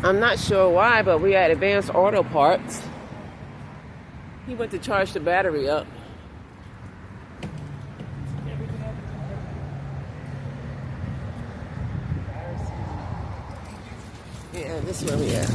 I'm not sure why, but we had Advanced Auto Parts. He went to charge the battery up. Yeah, this is where we at.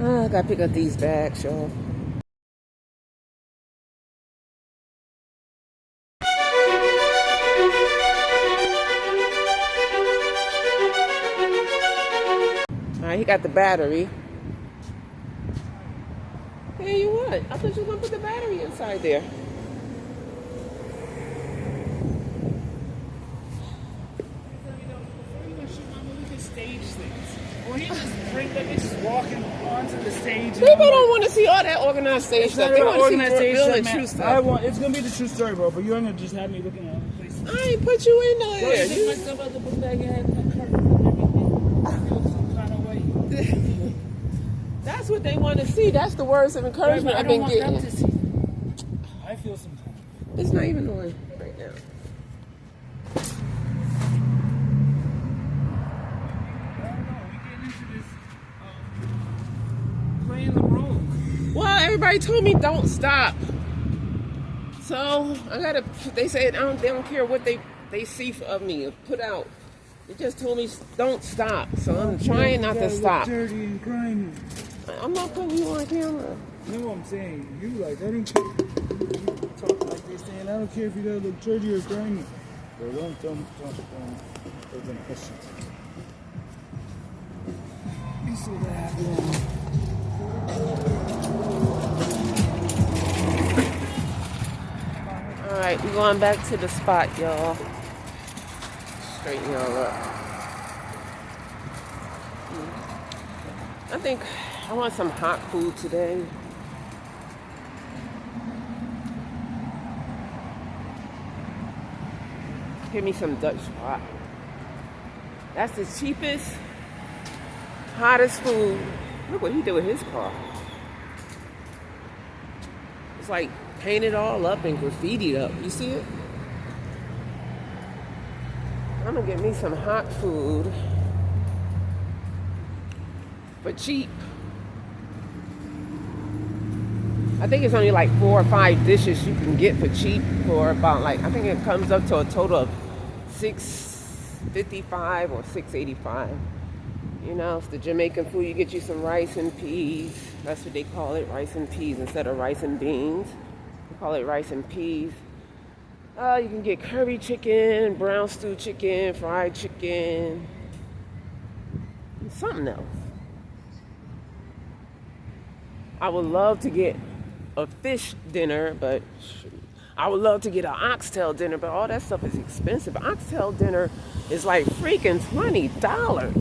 I gotta pick up these bags, y'all. Alright, he got the battery. Hey, you what? I thought you were gonna put the battery inside there. Stage things. Well, he just bring them, he's just walking onto the stage. People don't want to see all that organized stage stuff. They want to see real and true stuff. It's gonna be the true story, bro. But you're gonna just have me looking at other places. I ain't put you in there. Bro, you take myself out the book bag and have curtains and everything. I feel some kind of way. That's what they want to see. That's the words of encouragement I've been getting. To see. I feel some kind of way. It's not even on right now. Playing the role. Well, everybody told me don't stop. So I gotta. They said they don't care what they see of me or put out. They just told me don't stop. So I'm trying not to stop. Dirty and grimy. I'm not putting you on camera. You know what I'm saying? You like I didn't care. You talk like they're saying I don't care if you gotta look dirty or grimy. But don't put them questions. You see that happen. Alright, we're going back to the spot, y'all. Straighten y'all up. I think I want some hot food today. Give me some Dutch spot. That's the cheapest, hottest food. Look what he did with his car. It's like painted all up and graffitied up. You see it? I'm gonna get me some hot food for cheap. I think it's only like 4 or 5 dishes you can get for cheap for about I think it comes up to a total of $6.55 or $6.85. You know, it's the Jamaican food. You get you some rice and peas. That's what they call it, rice and peas instead of rice and beans. They call it rice and peas. You can get curry chicken, brown stew chicken, fried chicken, and something else. I would love to get a fish dinner, but I would love to get an oxtail dinner, but all that stuff is expensive. Oxtail dinner is like freaking $20.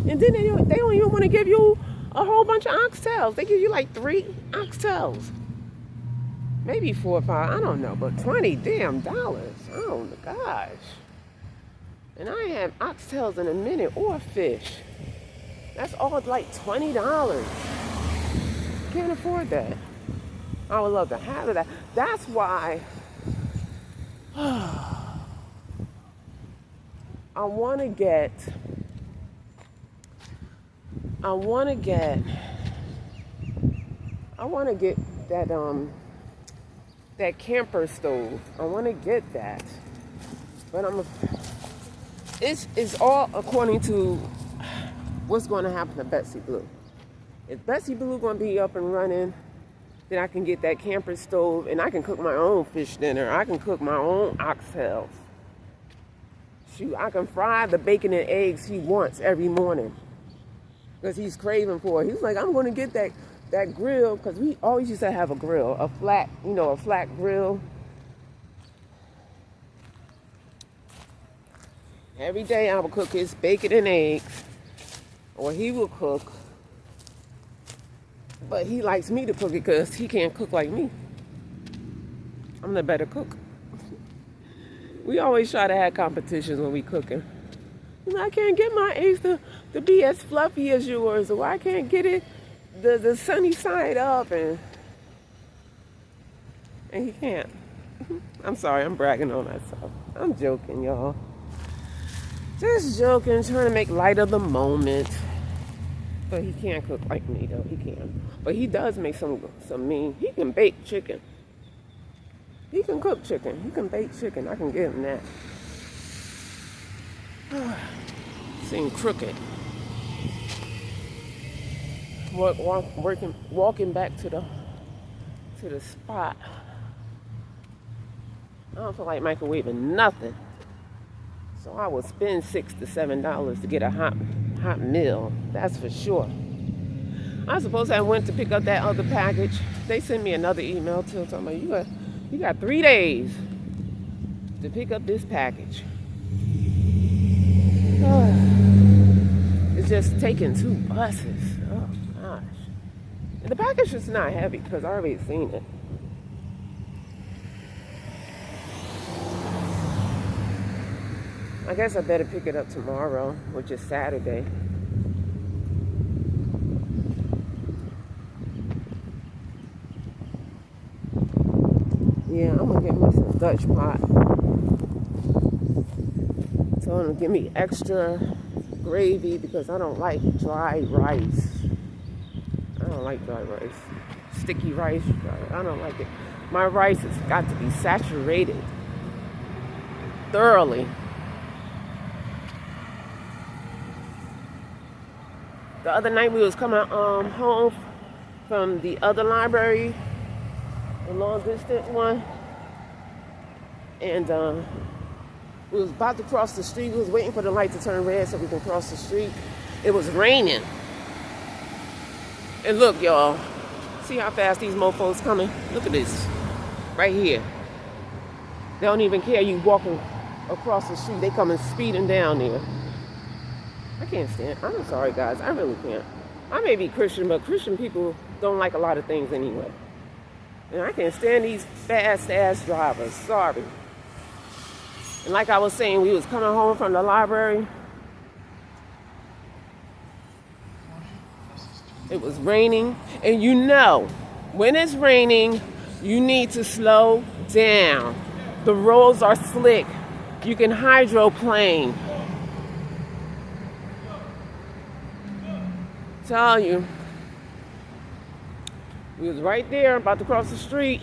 And then they don't even want to give you a whole bunch of oxtails. They give you like 3 oxtails. Maybe 4 or 5, I don't know, but $20 damn. Oh my gosh. And I ain't had oxtails in a minute or fish. That's all like $20. Can't afford that. I would love to have that. That's why I want to get that camper stove. I want to get that. But it's all according to what's going to happen to Betsy Blue. If Betsy Blue going to be up and running, then I can get that camper stove and I can cook my own fish dinner. I can cook my own oxtails. Shoot, I can fry the bacon and eggs he wants every morning because he's craving for it. He's like, I'm going to get that grill, because we always used to have a grill, a flat grill. Every day I would cook his bacon and eggs, or he will cook. But he likes me to cook it because he can't cook like me. I'm the better cook. We always try to have competitions when we cooking. I can't get my eggs to be as fluffy as yours, or I can't get it the sunny side up, and he can't. I'm sorry, I'm bragging on myself. I'm joking, y'all. Just joking, trying to make light of the moment. But he can't cook like me, though. He can. But he does make some mean. He can bake chicken. He can cook chicken. He can bake chicken. I can give him that. Seem crooked. Walking back to the spot. I don't feel like microwaving nothing. So I will spend $6 to $7 to get a hot meal. That's for sure. I suppose I went to pick up that other package. They sent me another email too, talking about you got 3 days to pick up this package. It's just taking 2 buses. Oh gosh. And the package is not heavy because I already seen it. I guess I better pick it up tomorrow, which is Saturday. Yeah, I'm gonna get me some Dutch pot. So I'm gonna give me extra gravy because I don't like dry rice. I don't like dry rice. Sticky rice, I don't like it. My rice has got to be saturated thoroughly. The other night we was coming home from the other library, the long distance one, and we was about to cross the street. We was waiting for the light to turn red so we can cross the street. It was raining. And look, y'all, see how fast these mofos coming? Look at this, right here. They don't even care you walking across the street. They coming speeding down there. I can't stand. I'm sorry, guys. I really can't. I may be Christian, but Christian people don't like a lot of things anyway. And I can't stand these fast-ass drivers. Sorry. And like I was saying, we was coming home from the library. It was raining. And you know, when it's raining, you need to slow down. The roads are slick. You can hydroplane. Tell you, we was right there about to cross the street,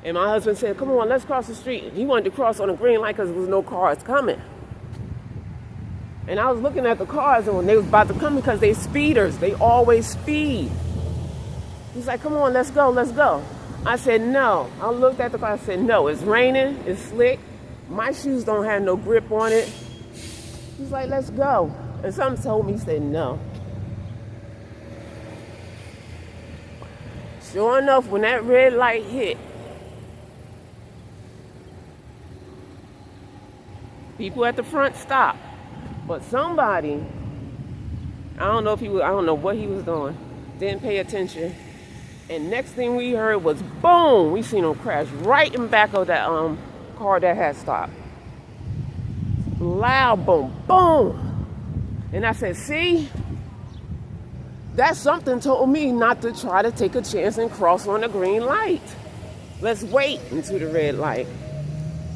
and my husband said, come on, let's cross the street. He wanted to cross on a green light because there was no cars coming. And I was looking at the cars, and when they was about to come, because they speeders, they always speed. He's like, come on, let's go, let's go. I said, no. I looked at the car, I said, no, it's raining, it's slick, my shoes don't have no grip on it. He's like, let's go. And something told me, he said, no. Sure enough, when that red light hit, people at the front stopped. But somebody, I don't know what he was doing, didn't pay attention. And next thing we heard was boom, we seen him crash right in back of that car that had stopped. Loud boom, boom. And I said, see? That something told me not to try to take a chance and cross on a green light. Let's wait until the red light.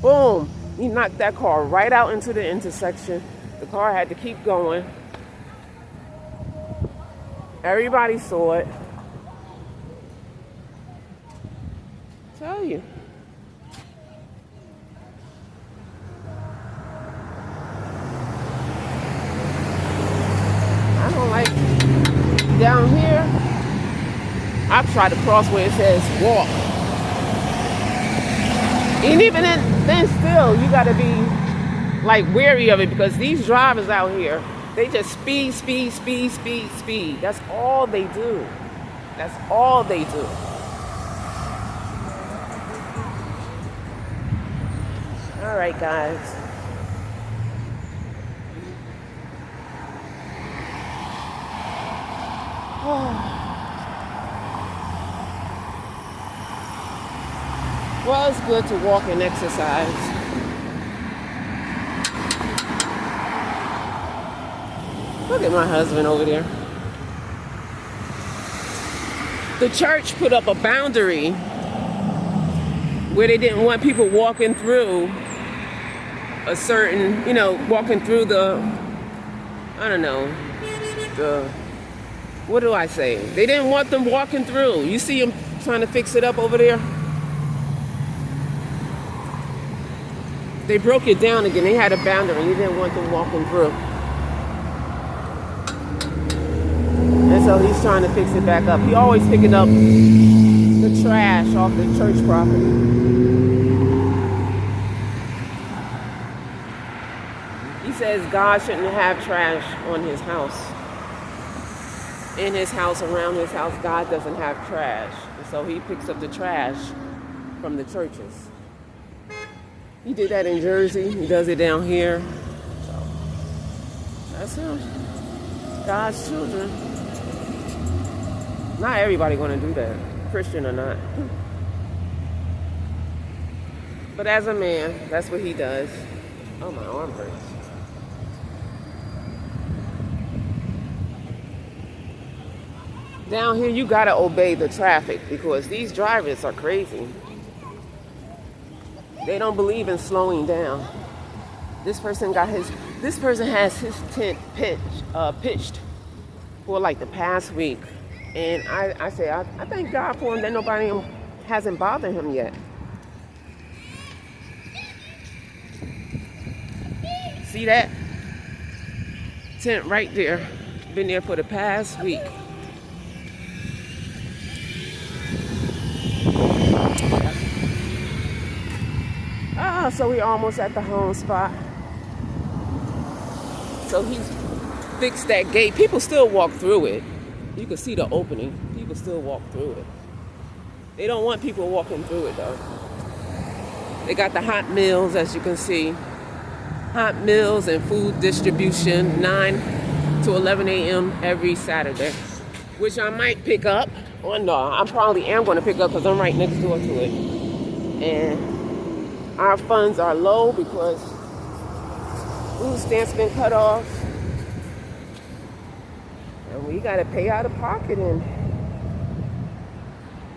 Boom. He knocked that car right out into the intersection. The car had to keep going. Everybody saw it. Tell you. I don't like down here. I try to cross where it says walk. And even then still, you got to be like wary of it because these drivers out here, they just speed. That's all they do. That's all they do. All right, guys. Well, it's good to walk and exercise. Look at my husband over there. The church put up a boundary where they didn't want people walking through a certain, walking through I don't know, what do I say? They didn't want them walking through. You see them trying to fix it up over there? They broke it down again. They had a boundary. You didn't want them walking through. And so he's trying to fix it back up. He always picking up the trash off the church property. He says God shouldn't have trash on his house. In his house, around his house, God doesn't have trash. And so he picks up the trash from the churches. He did that in Jersey. He does it down here. So that's him. God's children. Not everybody going to do that, Christian or not. But as a man, that's what he does. Oh, my arm hurts. Down here, you got to obey the traffic because these drivers are crazy. They don't believe in slowing down. This person has his tent pitched for like the past week. And I thank God for him that nobody hasn't bothered him yet. See that? Tent right there. Been there for the past week. So we're almost at the home spot. So he's fixed that gate. People still walk through it. You can see the opening. People still walk through it. They don't want people walking through it though. They got the hot meals, as you can see. Hot meals and food distribution, 9 to 11 a.m. every Saturday. Which I might pick up. Or no, I probably am going to pick up because I'm right next door to it. And our funds are low because food stamps been cut off. And we got to pay out of pocket and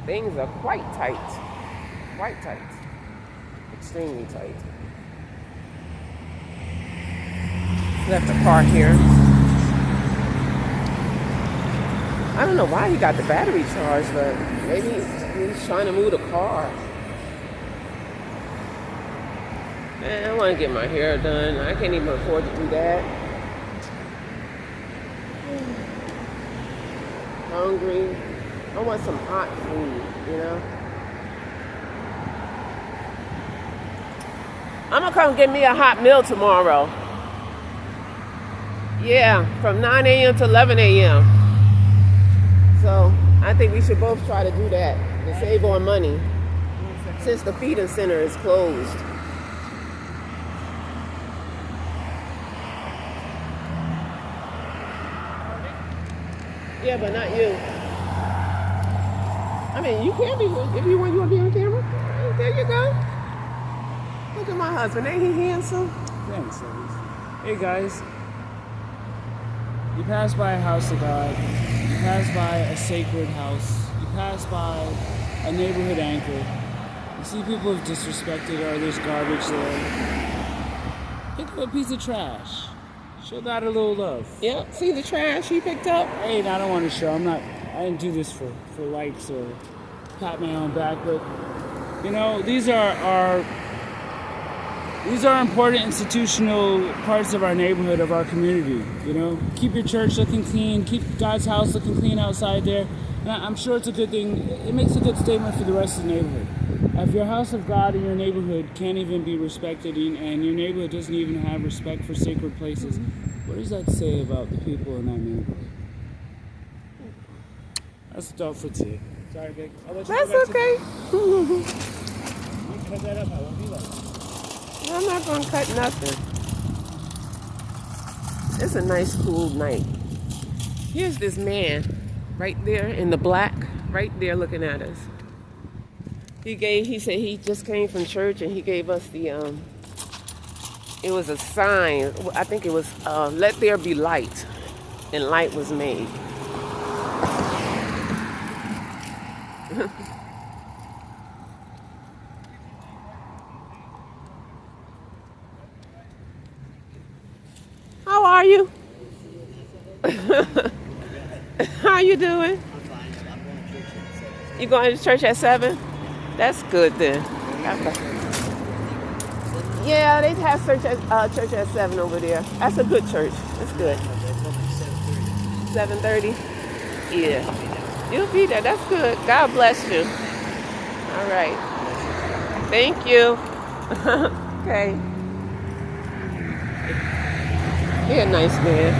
things are quite tight. Quite tight. Extremely tight. Left the car here. I don't know why he got the battery charged, but maybe he's trying to move the car. Man, I want to get my hair done. I can't even afford to do that. Hungry. I want some hot food, I'm going to come get me a hot meal tomorrow. Yeah, from 9 a.m. to 11 a.m. So I think we should both try to do that to save on money since the feeding center is closed. Yeah, but not you. I mean, you can be, if you want to be on camera. There you go. Look at my husband. Ain't he handsome? Thanks, ladies. Hey, guys. You pass by a house of God. You pass by a sacred house. You pass by a neighborhood anchor. You see people have disrespected or there's garbage there. Pick up a piece of trash. Show God a little love. Yeah, see the trash he picked up? Hey, I don't want to show. I didn't do this for likes or pat my own back, but these are important institutional parts of our neighborhood, of our community. Keep your church looking clean, keep God's house looking clean outside there. And I'm sure it's a good thing. It makes a good statement for the rest of the neighborhood. If your house of God in your neighborhood can't even be respected and your neighborhood doesn't even have respect for sacred places, what does that say about the people in that neighborhood? That's the thought for today. Sorry, Vic. That's okay. You cut that up. I won't be like I'm not going to cut nothing. It's a nice, cool night. Here's this man right there in the black, right there looking at us. He said he just came from church and he gave us it was a sign. I think it was, let there be light. And light was made. are you? How you doing? You going to church at 7? That's good then. Okay. Yeah, they have church at 7 over there. That's a good church. That's good. 7:30? Yeah. You'll be there. That's good. God bless you. All right. Thank you. Okay. You're a nice man.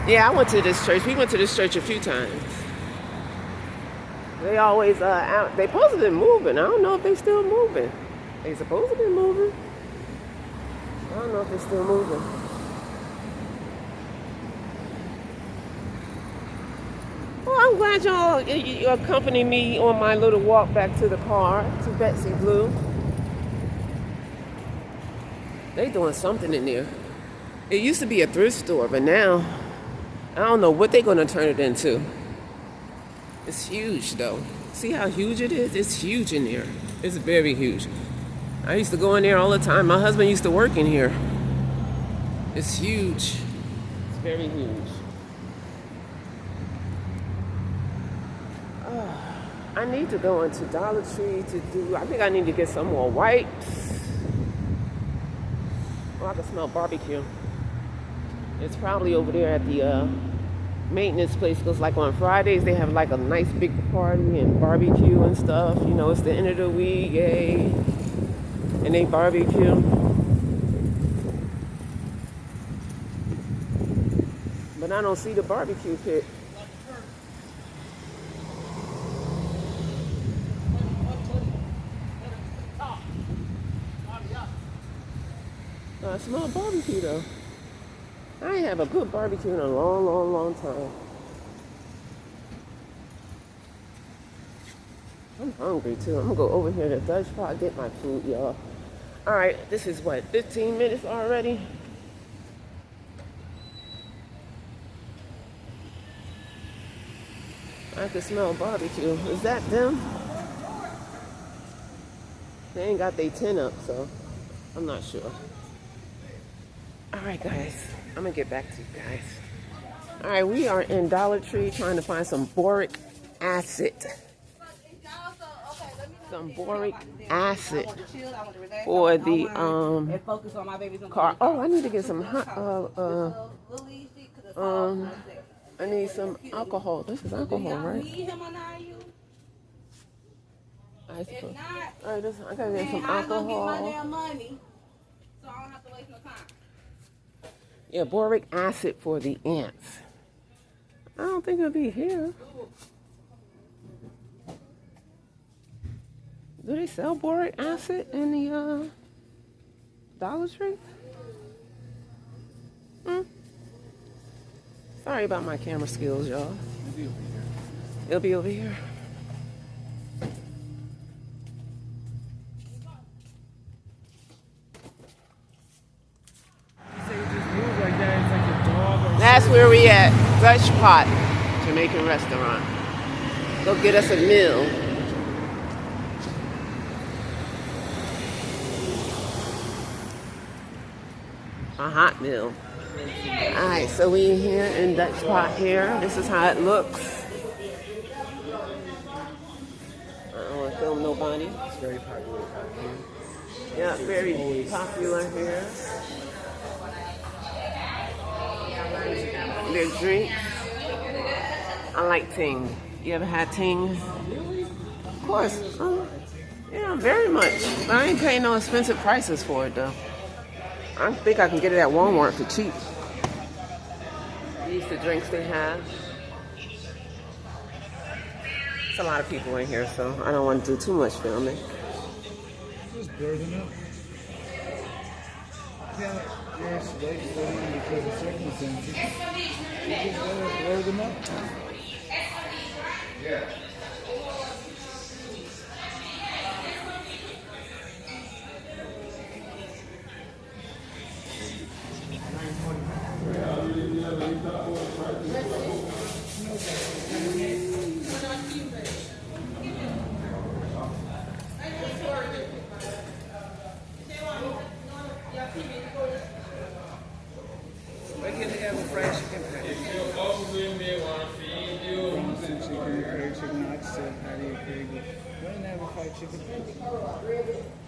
Yeah, I went to this church. We went to this church a few times. They always out. They supposed to be moving. I don't know if they still moving. They supposed to be moving. I don't know if they're still moving. Well, I'm glad y'all you accompanied me on my little walk back to the car to Betsy Blue. They doing something in there. It used to be a thrift store, but now I don't know what they're gonna turn it into. It's huge though. See how huge it is? It's huge in there. It's very huge. I used to go in there all the time. My husband used to work in here. It's huge. It's very huge. I need to go into Dollar Tree to do, I think I need to get some more wipes. Oh, I can smell barbecue. It's probably over there at the maintenance place, because like on Fridays they have like a nice big party and barbecue and stuff. You know, it's the end of the week, yay. And they barbecue. But I don't see the barbecue pit. I smell barbecue though. I ain't have a good barbecue in a long, long, long time. I'm hungry too. I'm gonna go over here to Dutch Pot, get my food, y'all. All right, this is what, 15 minutes already? I can smell barbecue. Is that them? They ain't got their tin up, so I'm not sure. All right, guys. I'm gonna get back to you guys. All right, we are in Dollar Tree trying to find some boric acid. Some boric acid for the car. Oh, I need to get some hot. I need some alcohol. This is alcohol, right? I suppose. All right, I gotta get some alcohol. Yeah, boric acid for the ants. I don't think it'll be here. Do they sell boric acid in the Dollar Tree? Sorry about my camera skills, y'all. It'll be over here. That's where we at. Dutch Pot, Jamaican restaurant. Go get us a meal. A hot meal. Alright, so we here in Dutch Pot here. This is how it looks. I don't want to film nobody. It's very popular here. Yeah, very popular here. Their drinks. I like Ting. You ever had Ting? Of course. Yeah, very much. But I ain't paying no expensive prices for it though. I think I can get it at Walmart for cheap. These are the drinks they have. It's a lot of people in here, so I don't want to do too much filming. Just blur them out. Yeah, yes, because of circumstances. You just blur them out. Yeah. fried chicken.